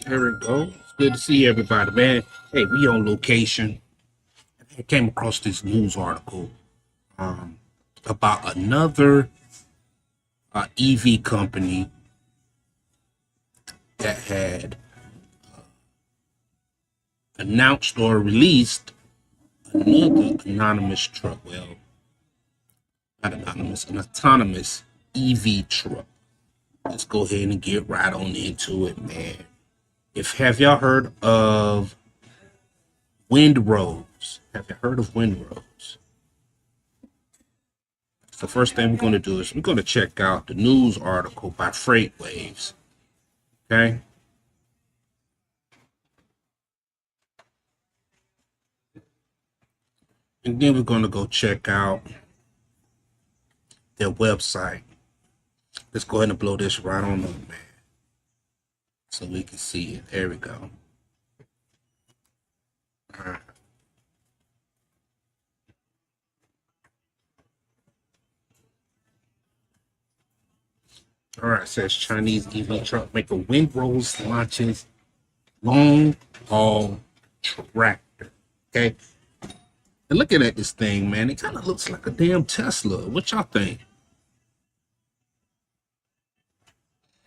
There we go. It's good to see everybody, man. Hey, we on location. I came across this news article um, about another EV company that had announced or released another anonymous truck. Well, not anonymous, an autonomous EV truck. Let's go ahead and get right on into it, man. If have y'all heard of Windrose? Have you heard of Windrose? The first thing we're going to do is we're going to check out the news article by Freight Waves. Okay. And then we're going to go check out their website. Let's go ahead and blow this right on up, man, so we can see it. There we go. All right. All right. It says Chinese EV truck maker Windrose launches long haul tractor. Okay. And looking at this thing, man, it kind of looks like a damn Tesla. What y'all think?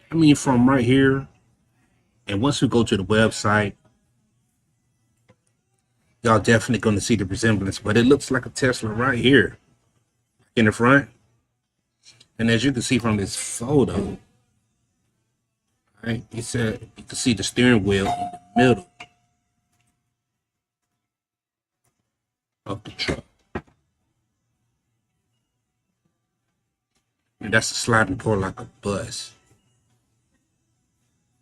I mean, from right here, and once we go to the website, y'all definitely going to see the resemblance, but it looks like a Tesla right here in the front. And as you can see from this photo, right, it said you can see the steering wheel in the middle of the truck. And that's a sliding door like a bus.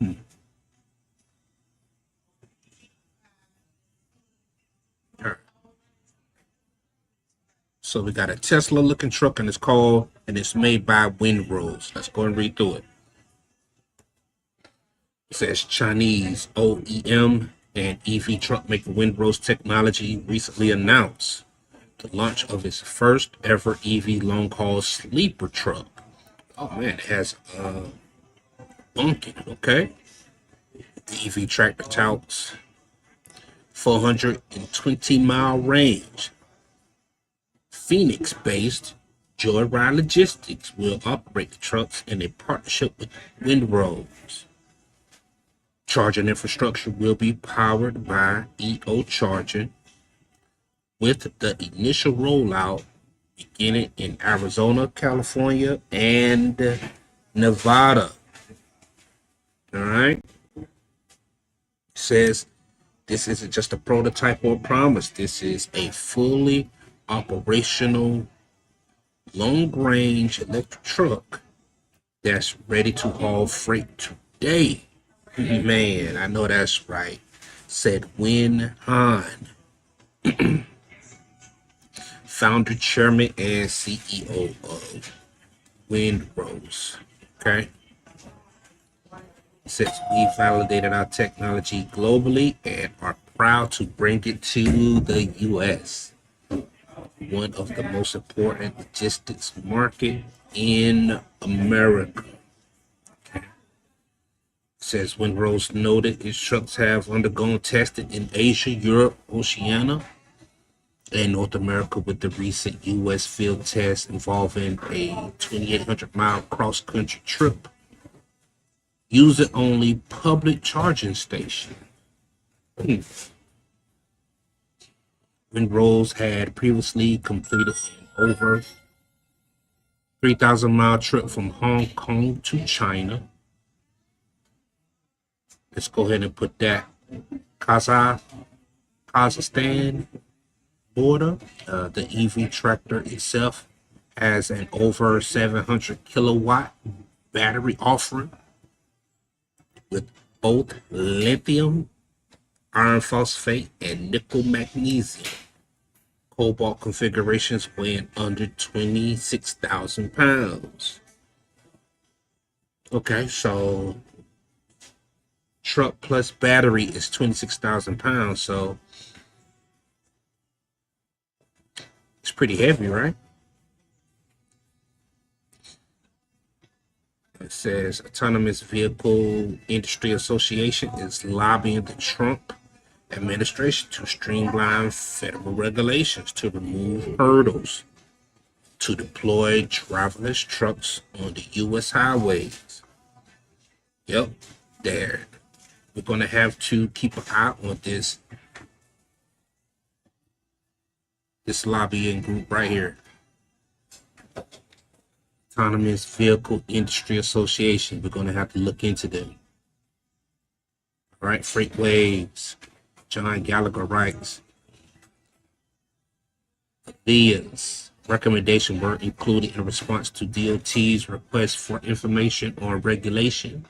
All right. So we got a Tesla looking truck and it's made by Windrose. Let's go and read through it. It says Chinese OEM and EV truck maker Windrose Technology recently announced the launch of its first ever EV long haul sleeper truck. Oh man, it has bunking, okay? The EV tractor touts 420-mile range. Phoenix-based Joyride Logistics will operate the trucks in a partnership with Windrose. Charging infrastructure will be powered by EO charging, with the initial rollout beginning in Arizona, California, and Nevada. All right. It says this isn't just a prototype or a promise. This is a fully operational long-range electric truck that's ready to haul freight today. Man, I know that's right, said Win Han, founder, chairman, and CEO of Windrose. Okay. It says we validated our technology globally and are proud to bring it to the US, one of the most important logistics market in America. Okay. It says Windrose noted its trucks have undergone testing in Asia, Europe, Oceania, and North America, with the recent U.S. field test involving a 2,800-mile cross-country trip using only public charging station. Windrose had previously completed an over 3,000-mile trip from Hong Kong to China. Let's go ahead and put that Kazakhstan border. The EV tractor itself has an over 700 kilowatt battery offering with both lithium, iron phosphate, and nickel magnesium cobalt configurations weighing under 26,000 pounds. Okay, so truck plus battery is 26,000 pounds, so it's pretty heavy, right? It says Autonomous Vehicle Industry Association is lobbying the Trump administration to streamline federal regulations to remove hurdles to deploy driverless trucks on the U.S. highways. Yep, there. We're going to have to keep an eye on this lobbying group right here. Autonomous Vehicle Industry Association. We're going to have to look into them. All right, Freight Waves. John Gallagher writes, these recommendations were included in response to DOT's request for information on regulation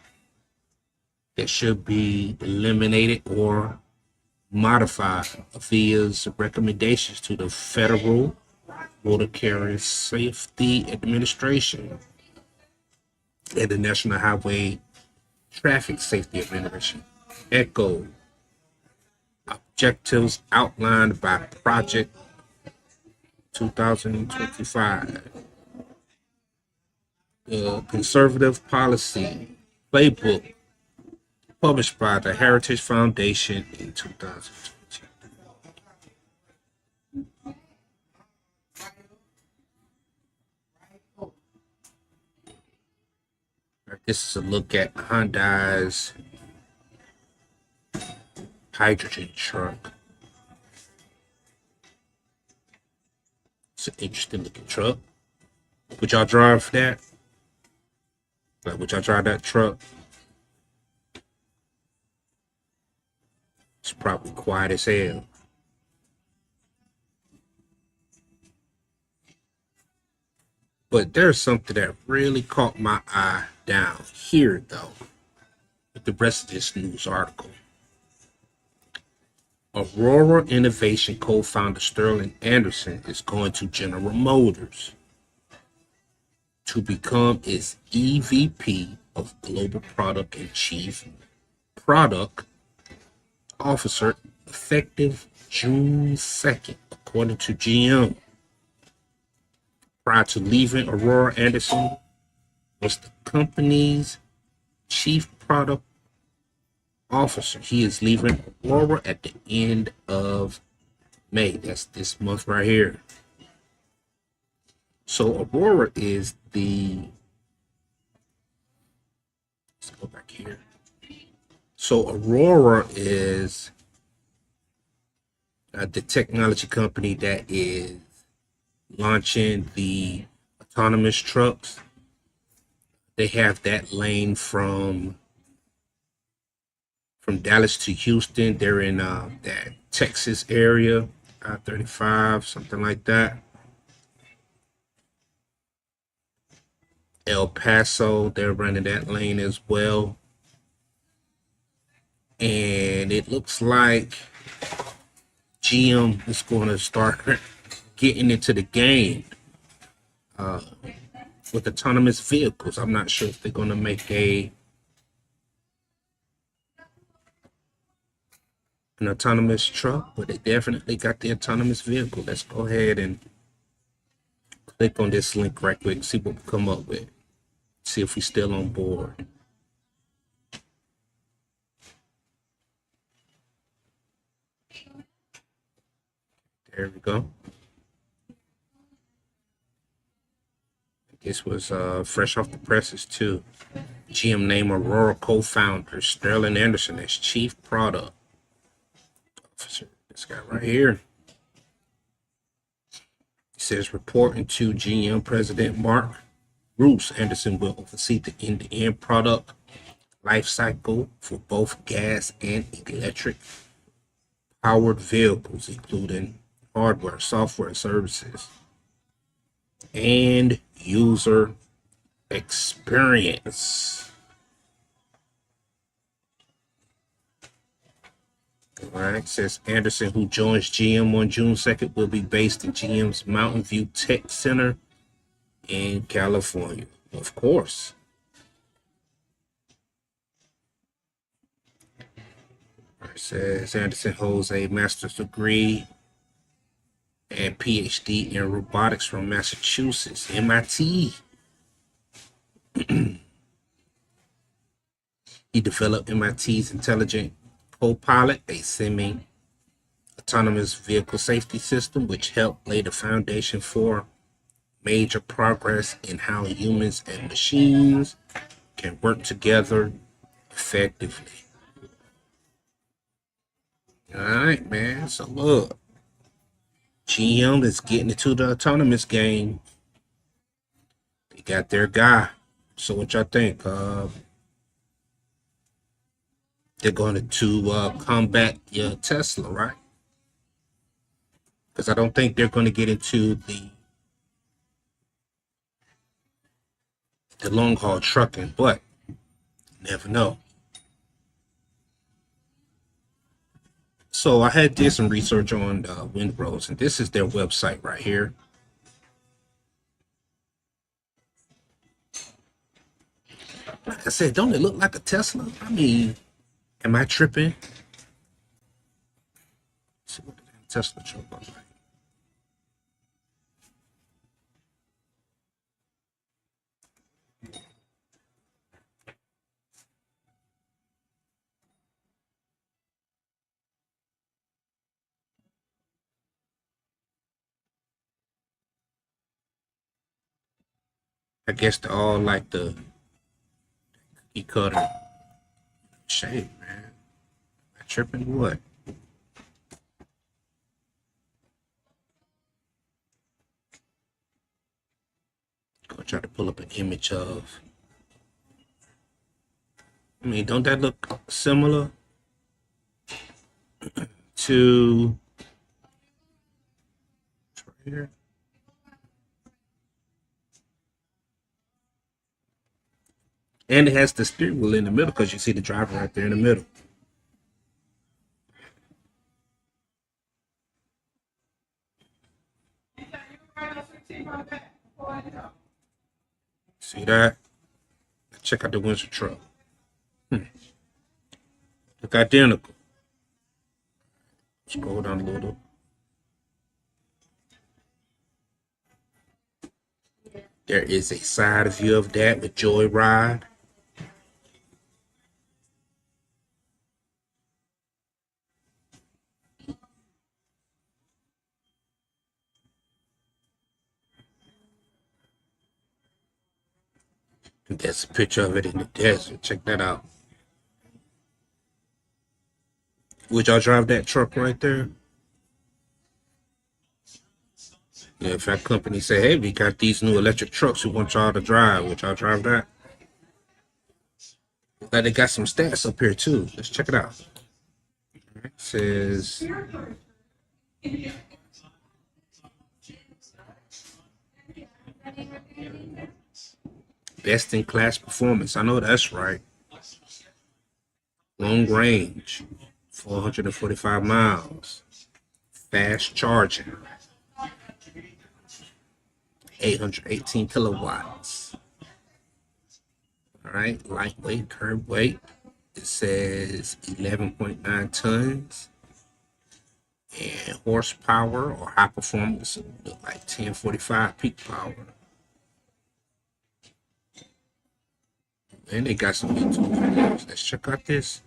that should be eliminated or modified via recommendations to the Federal Motor Carrier Safety Administration and the National Highway Traffic Safety Administration. Echo objectives outlined by Project 2025. The Conservative Policy Playbook published by the Heritage Foundation in 2020. This is a look at Hyundai's hydrogen truck. It's an interesting looking truck. Would y'all drive that? Like, would y'all drive that truck? It's probably quiet as hell. But there's something that really caught my eye down here, though, with the rest of this news article. Aurora Innovation co-founder Sterling Anderson is going to General Motors to become its EVP of Global Product and Chief Product Officer effective June 2nd, according to GM. Prior to leaving, Aurora Anderson was the company's chief product officer. He is leaving Aurora at the end of May. That's this month right here. So Aurora is let's go back here. So Aurora is the technology company that is launching the autonomous trucks. They have that lane from Dallas to Houston. They're in that Texas area, I-35, something like that. El Paso, they're running that lane as well. And it looks like GM is going to start getting into the game with autonomous vehicles. I'm not sure if they're going to make an autonomous truck, but they definitely got the autonomous vehicle. Let's go ahead and click on this link right quick, see what we come up with, see if we're still on board. There we go. This was fresh off the presses too. GM named Aurora co-founder Sterling Anderson as chief product officer. This guy right here. It says reporting to GM President Mark Bruce, Anderson will oversee the end-to-end product life cycle for both gas and electric powered vehicles, including hardware, software, services, and user experience. All right, says Anderson, who joins GM on June 2nd, will be based in GM's Mountain View Tech Center in California. Of course. It says Anderson holds a master's degree and PhD in robotics from Massachusetts, MIT. He developed MIT's Intelligent Co-Pilot, a semi-autonomous vehicle safety system, which helped lay the foundation for major progress in how humans and machines can work together effectively. All right, man. So look, GM is getting into the autonomous game. They got their guy. So what y'all think? They're going to combat your Tesla, right? Because I don't think they're going to get into the long haul trucking, but never know. So I had did some research on Windrose, and this is their website right here. Like I said, don't it look like a Tesla? I mean, am I tripping? Let's see what the Tesla truck looks like. I guess they're all like the cookie cutter shape, man. Am I tripping what? Go try to pull up an image of. I mean, don't that look similar to right here? And it has the steering wheel in the middle because you see the driver right there in the middle. See that? Check out the Windsor truck. Look identical. Scroll down a little. There is a side view of that with Joyride. And that's a picture of it in the desert. Check that out. Would y'all drive that truck right there? Yeah, if that company say, hey, we got these new electric trucks we want y'all to drive, would y'all drive that? Now they got some stats up here too. Let's check it out. It says best in class performance. I know that's right. Long range, 445 miles. Fast charging, 818 kilowatts. All right, lightweight, curb weight. It says 11.9 tons. And horsepower or high performance, look like 1045 peak power. And they got some YouTube videos. Let's check out this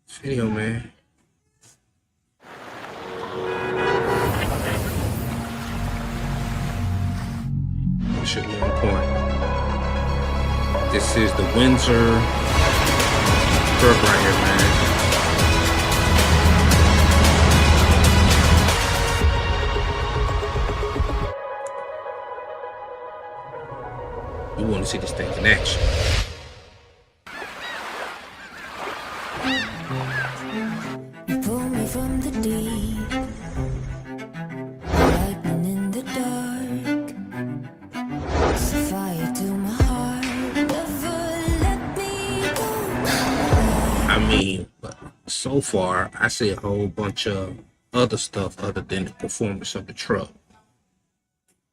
video, man. Should be on point. This is the Windsor truck right here, man. You want to see this thing in action. Pull me from the deep, lightning in the dark, set fire to my heart, never let me go. I mean, so far, I see a whole bunch of other stuff other than the performance of the truck.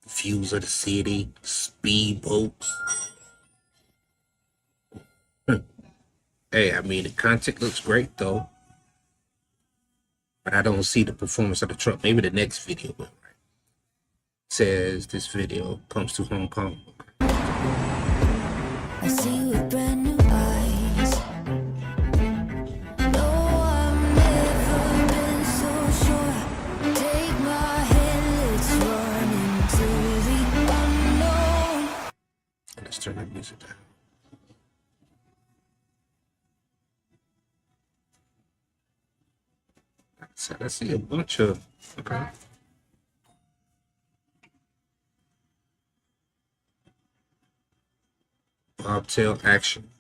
Views of the city, speedboats. Hey, I mean, the content looks great though, but I don't see the performance of the truck. Maybe the next video will, right? It says this video comes to Hong Kong. I see with brand new eyes, So I see a bunch of, okay. Bobtail action.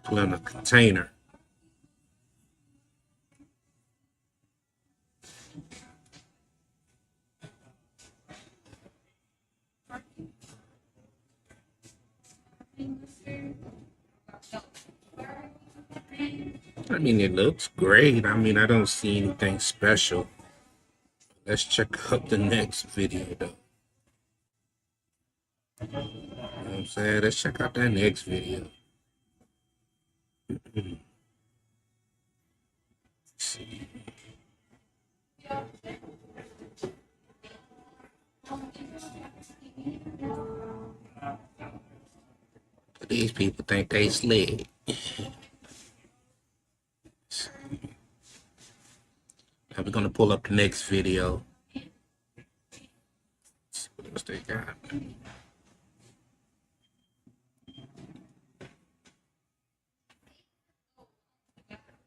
Put in a container. I mean, it looks great. I mean, I don't see anything special. Let's check out the next video, though. You know what I'm saying? Let's check out that next video. See. These people think they slick. Now we're gonna pull up the next video. See what else they got.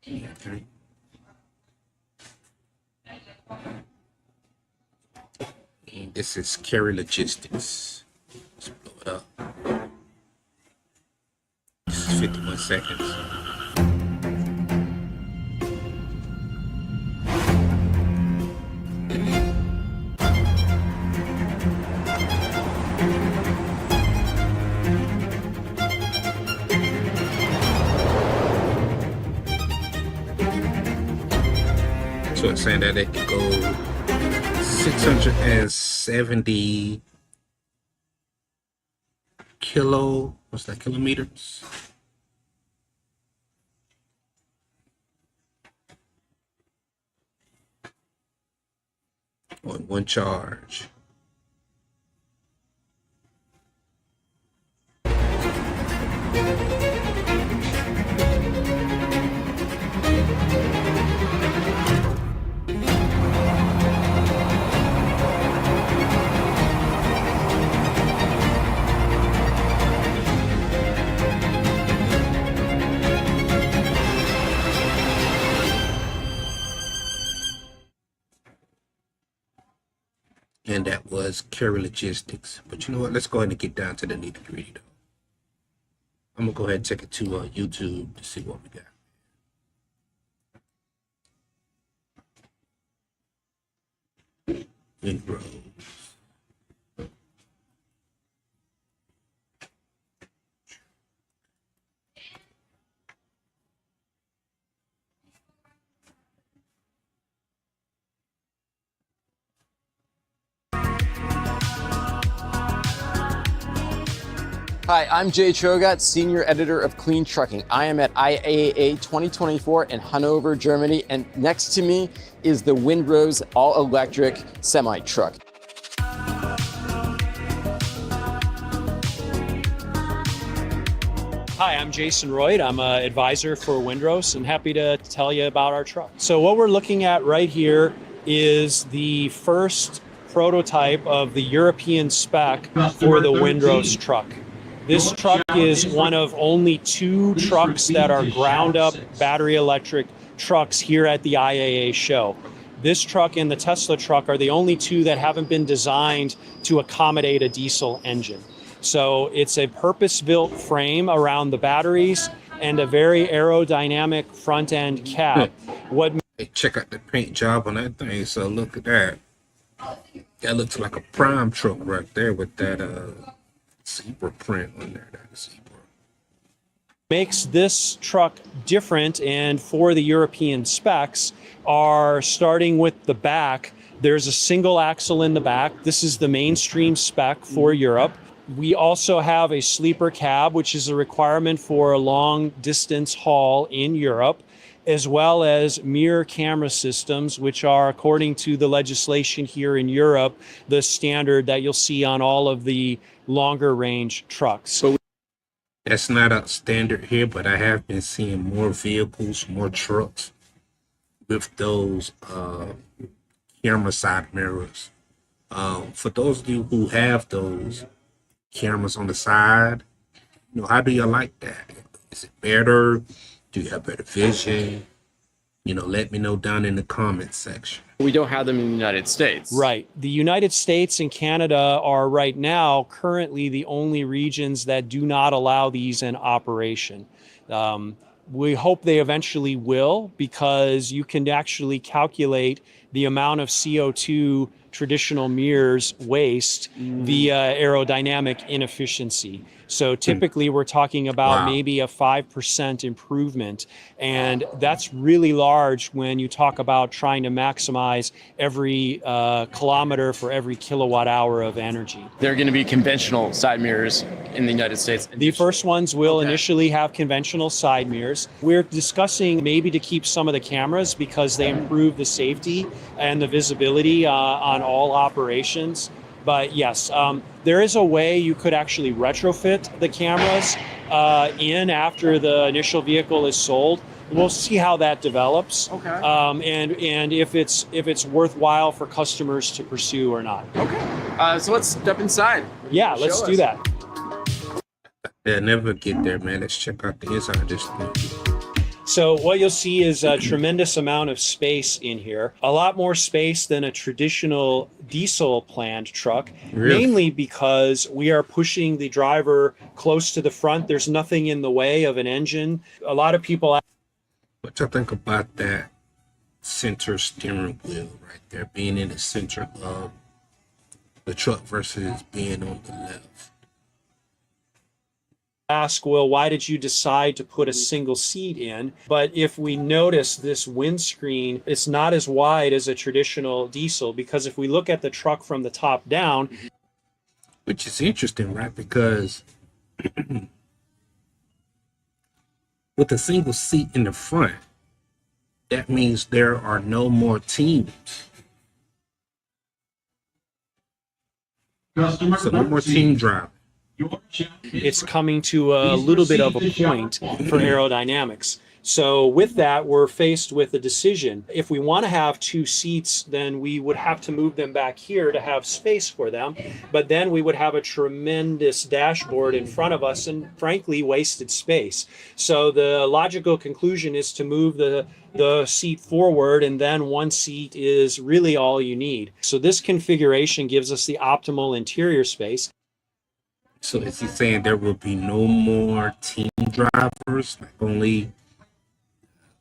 Okay. And this is Carry Logistics. Let's blow it up. This is 51 seconds. So it's saying that it could go 670 kilometers? On one charge. And that was Carry Logistics. But you know what? Let's go ahead and get down to the nitty gritty, though. I'm going to go ahead and take it to YouTube to see what we got. Windrose. Hi, I'm Jay Chogat, Senior Editor of Clean Trucking. I am at IAA 2024 in Hanover, Germany, and next to me is the Windrose all-electric semi-truck. Hi, I'm Jason Royd. I'm an advisor for Windrose and happy to tell you about our truck. So what we're looking at right here is the first prototype of the European spec for the Windrose truck. This truck is one of only 2 trucks that are ground up battery electric trucks here at the IAA show. This truck and the Tesla truck are the only 2 that haven't been designed to accommodate a diesel engine. So it's a purpose-built frame around the batteries and a very aerodynamic front end cab. Hey, check out the paint job on that thing. So look at that. That looks like a prime truck right there with that zebra print on there. That zebra makes this truck different, and for the European specs are starting with the back. There's a single axle in the back. This is the mainstream spec for Europe. We also have a sleeper cab, which is a requirement for a long distance haul in Europe, as well as mirror camera systems, which are, according to the legislation here in Europe, the standard that you'll see on all of the longer range trucks. So that's not a standard here, but I have been seeing more vehicles, more trucks with those camera side mirrors For those of you who have those cameras on the side, how do you like that? Is it better? Do you have better vision? Let me know down in the comments section. We don't have them in the United States. Right. The United States and Canada are right now currently the only regions that do not allow these in operation. We hope they eventually will, because you can actually calculate the amount of CO2 traditional mirrors waste via aerodynamic inefficiency. So typically we're talking about maybe a 5% improvement. And that's really large when you talk about trying to maximize every kilometer for every kilowatt hour of energy. They're going to be conventional side mirrors in the United States. The first ones will initially have conventional side mirrors. We're discussing maybe to keep some of the cameras because they improve the safety and the visibility on all operations. But yes, there is a way you could actually retrofit the cameras in after the initial vehicle is sold. We'll see how that develops, and if it's worthwhile for customers to pursue or not. Okay, so let's step inside. Yeah, let's do that. Yeah, never get there, man. Let's check out the inside of this thing. So what you'll see is a tremendous amount of space in here, a lot more space than a traditional diesel planned truck, mainly because we are pushing the driver close to the front. There's nothing in the way of an engine. A lot of people. What y'all think about that center steering wheel right there, being in the center of the truck versus being on the left? Ask, well, why did you decide to put a single seat in? But if we notice this windscreen, it's not as wide as a traditional diesel, because if we look at the truck from the top down. Which is interesting, right? Because with a single seat in the front, that means there are no more teams. So no more team driving. It's coming to a little bit of a point for aerodynamics. So with that, we're faced with a decision. If we want to have two seats, then we would have to move them back here to have space for them. But then we would have a tremendous dashboard in front of us and frankly wasted space. So the logical conclusion is to move the seat forward, and then one seat is really all you need. So this configuration gives us the optimal interior space. So is he saying there will be no more team drivers, like only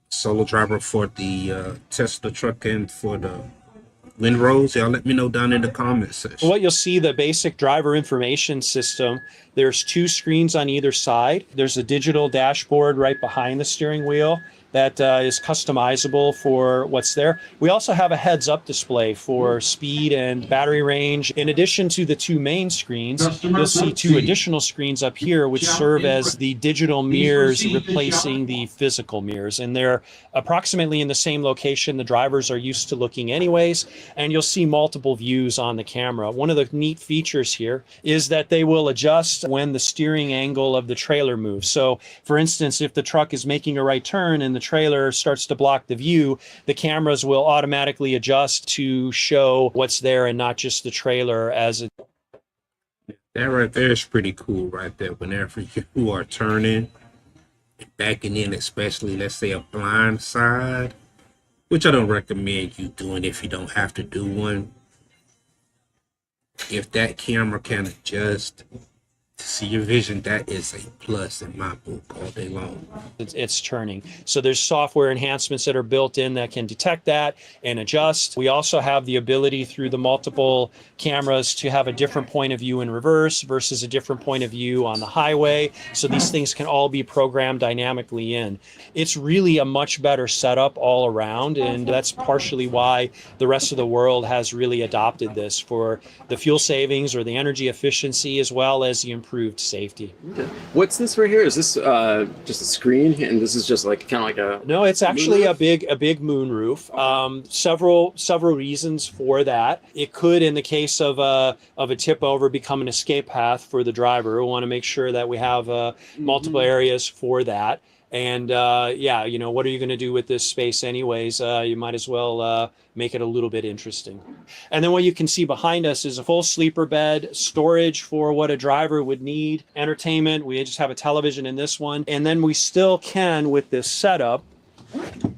solo driver for the Tesla truck and for the Windrose? Y'all let me know down in the comments section. What you'll see, the basic driver information system, there's two screens on either side. There's a digital dashboard right behind the steering wheel that is customizable for what's there. We also have a heads-up display for speed and battery range. In addition to the two main screens, you'll see two additional screens up here which serve as the digital mirrors replacing the physical mirrors. And they're approximately in the same location the drivers are used to looking anyways, and you'll see multiple views on the camera. One of the neat features here is that they will adjust when the steering angle of the trailer moves. So for instance, if the truck is making a right turn and the trailer starts to block the view, the cameras will automatically adjust to show what's there and not just the trailer as a. That right there is pretty cool right there. Whenever you are turning and backing in, especially let's say a blind side, which I don't recommend you doing if you don't have to do one. If that camera can adjust to see your vision, that is a plus in my book all day long. It's turning. So there's software enhancements that are built in that can detect that and adjust. We also have the ability through the multiple cameras to have a different point of view in reverse versus a different point of view on the highway. So these things can all be programmed dynamically in. It's really a much better setup all around, and that's partially why the rest of the world has really adopted this for the fuel savings or the energy efficiency as well as the improved safety. Okay. What's this right here? Is this just a screen, and this is just like kind of like a? No, it's actually a big moonroof. Several reasons for that. It could, in the case of a tip over, become an escape path for the driver. We want to make sure that we have multiple areas for that. And yeah, you know, what are you going to do with this space anyways? You might as well make it a little bit interesting. And then what you can see behind us is a full sleeper bed, storage for what a driver would need, entertainment. We just have a television in this one. And then we still can, with this setup,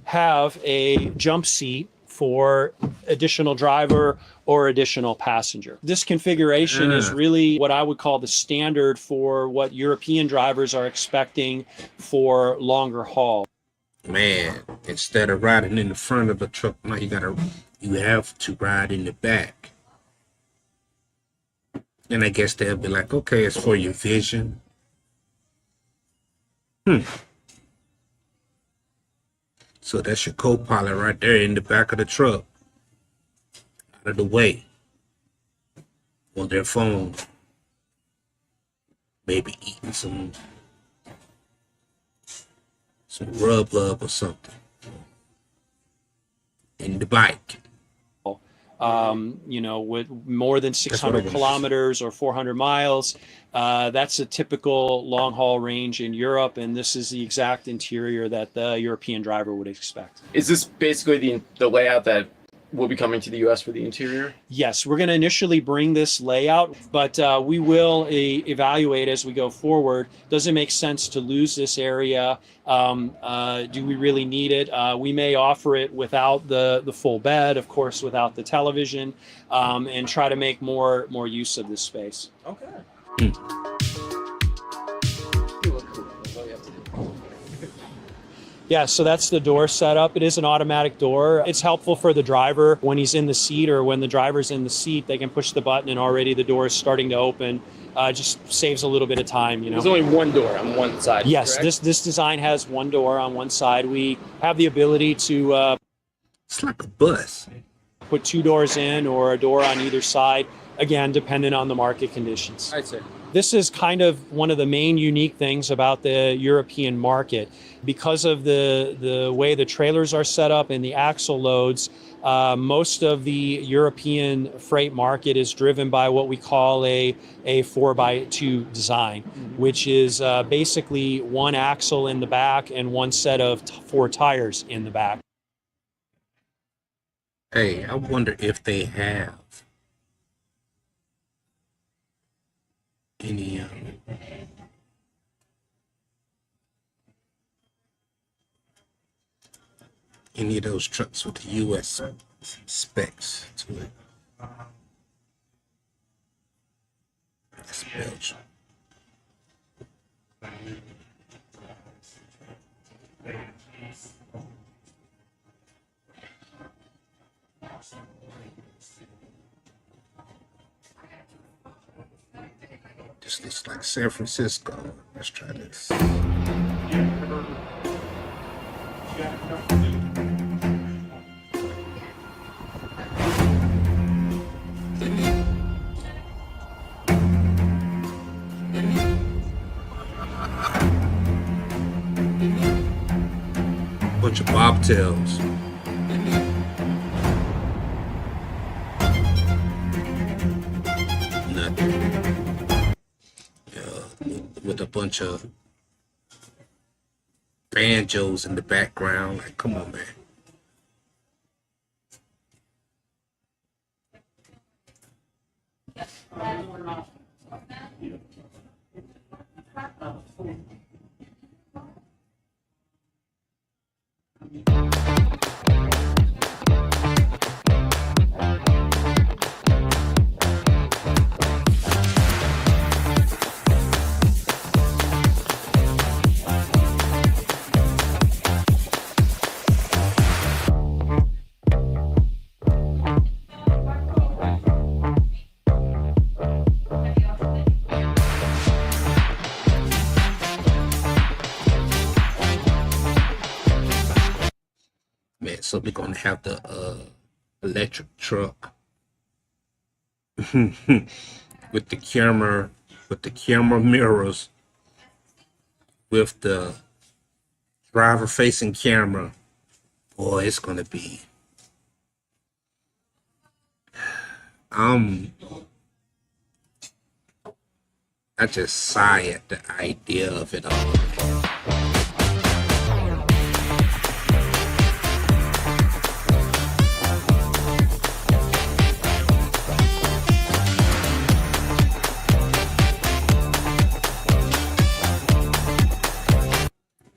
have a jump seat for additional driver or additional passenger. This configuration is really what I would call the standard for what European drivers are expecting for longer haul. Man, instead of riding in the front of the truck, now you have to ride in the back. And I guess they'll be like, okay, it's for your vision. So that's your co-pilot right there in the back of the truck. Out of the way. On their phone. Maybe eating some rub or something. In the bike. You know, with more than 600 kilometers or 400 miles. That's a typical long haul range in Europe, and this is the exact interior that the European driver would expect. Is this basically the layout that will be coming to the US for the interior? Yes, we're going to initially bring this layout, but we will evaluate as we go forward. Does it make sense to lose this area? Do we really need it? We may offer it without the full bed, of course, without the television, and try to make more use of this space. Okay. Yeah, so that's the door setup. It is an automatic door. It's helpful for the driver when he's in the seat, or when the driver's in the seat, they can push the button and already the door is starting to open. Just saves a little bit of time, you know. There's only one door on one side. Yes, correct? this design has one door on one side. We have the ability to It's like a bus. put two doors in or a door on either side, again, depending on the market conditions. I'd say. This is kind of one of the main unique things about the European market. Because of the way the trailers are set up and the axle loads, most of the European freight market is driven by what we call a 4x2 design, which is basically one axle in the back and one set of four tires in the back. Hey, I wonder if they have any of those trucks with the US specs to it. That's Belgium. This looks like San Francisco. Let's try this. Bunch of bobtails. Nothing. With a bunch of banjos in the background. Like, come on, man. Man, so we're gonna have the electric truck with the camera mirrors, with the driver facing camera. Boy, it's gonna be I just sigh at the idea of it all.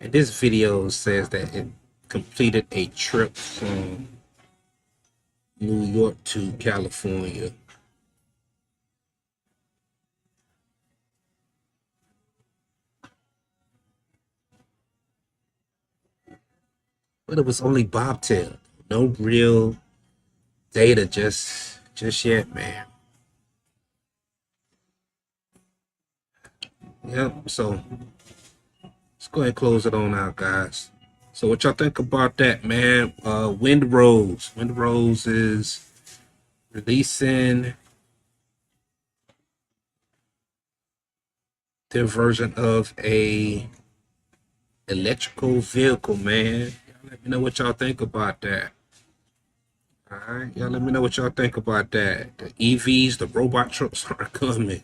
And this video says that it completed a trip from New York to California. But it was only bobtail. No real data just yet, man. Yep, so let's go ahead and close it on out, guys. So what y'all think about that, man? Windrose. Windrose is releasing their version of a electrical vehicle, man. Y'all let me know what y'all think about that. All right, y'all let me know what y'all think about that. The EVs, the robot trucks are coming.